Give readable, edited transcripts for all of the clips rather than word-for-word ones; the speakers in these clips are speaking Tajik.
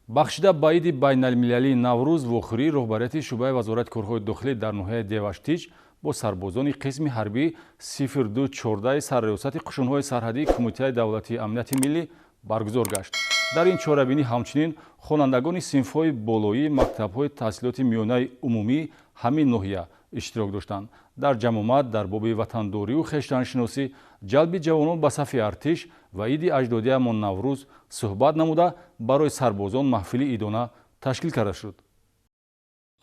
бахшида ба иди байналмилалии Наврӯз вохӯрӣ роҳбарияти шӯъбаи вазорати корҳои дохилӣ дар ноҳияи Деваштич бо сарбозони қисми ҳарбӣ 0214 сарриёсати қушунҳои сарҳадии Кумитаи давлатии амнияти миллӣ баргузор гашт. дар ин чорабинӣ ҳамчунин хонандагони синфҳои болоии мактабҳои таҳсилоти миёнаи умумӣ ҳамин ноҳия иштирок доштанд. дар ҷамъомад дар боби ватандориву хештаншиносӣ, ҷалби ҷавонон ба сафи артиш ва иди аҷдодиамон Наврӯз суҳбат намуда барои сарбозон маҳфили идона ташкил карда шуд.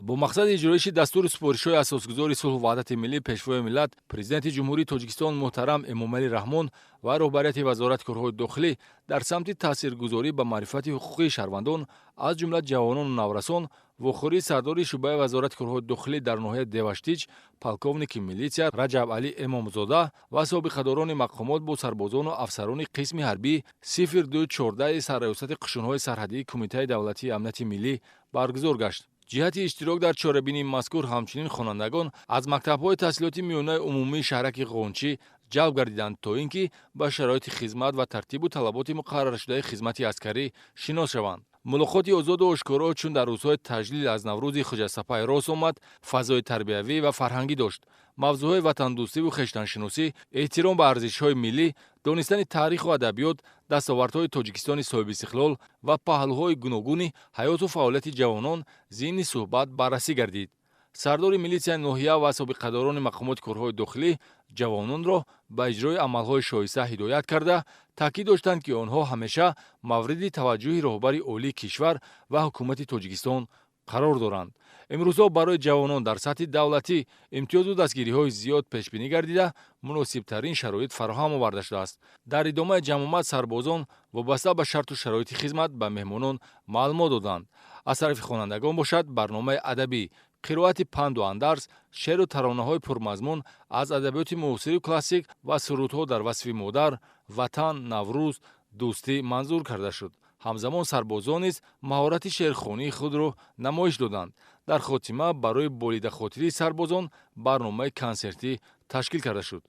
бо мақсади иҷроиши дастури супоришҳои асосгузори сулҳу ваҳдати миллӣ пешвои миллат, президенти ҷумҳурии Тоҷикистон муҳтарам Эмомалӣ Раҳмон ва роҳбарияти вазорати корҳои дохилӣ дар самти таъсиргузорӣ ба маърифати ҳуқуқии шаҳрвандон, аз ҷумла ҷавонону наврасон, вохӯрии сардори шӯъбаи вазорати корҳои дохилӣ дар ноҳияи Деваштич, полковники милитсия Раҷаб Алӣ Эмомзода ва собиқадорони мақомот бо сарбозону афсарони қисми ҳарбӣ 0214 сарриёсати қушунҳои сарҳадии Кумитаи давлатии амнияти миллӣ баргузор гашт. ҷиҳати иштирок дар чорабинии мазкур ҳамчунин хонандагон аз мактабҳои таҳсилоти миёнаи умумии шаҳраки Ғончӣ ҷалб гардиданд, то ин ки ба шароити хизмат ва тартибу талаботи муқарраршудаи хизмати аскарӣ шинос шаванд. мулоқоти озоду ошкоро чун дар рӯзҳои таҷлил аз Наврӯзи хуҷасапай рост омад, фазои тарбиявӣ ва фарҳангӣ дошт. мавзӯъҳои ватандӯстиву хештаншиносӣ, эҳтиром ба арзишҳои миллӣ, донистани таъриху адабиёт, дастовардҳои Тоҷикистони соҳибистиқлол ва паҳлӯҳои гуногуни ҳаёту фаъолияти ҷавонон зимни суҳбат баррасӣ гардид. сардори милитсияи ноҳия ва собиқадорони мақомоти корҳои дохилӣ ҷавононро ба иҷрои амалҳои шоиста ҳидоят карда, таъкид доштанд, ки онҳо ҳамеша мавриди таваҷҷӯҳи роҳбари олии кишвар ва ҳукумати Тоҷикистон қарор доранд. имрӯзҳо барои ҷавонон дар сатҳи давлатӣ имтиёзу дастгириҳои зиёд пешбинӣ гардида, муносибтарин шароит фароҳам оварда шудааст. дар идомаи ҷамъомад сарбозон вобаста ба шарту шароити хизмат ба меҳмонон маълумот доданд. аз тарафи хонандагон бошад, барномаи адабӣ, қироати панду андарз, шеъру таронаҳои пурмазмун аз адабиёти муосиру классик ва сурудҳо дар васфи модар, ватан, Наврӯз, дӯстӣ манзур карда шуд. ҳамзамон сарбозон низ маҳорати шеърхонии худро намоиш доданд. дар хотима барои болидахотирии сарбозон барномаи консертӣ ташкил карда шуд.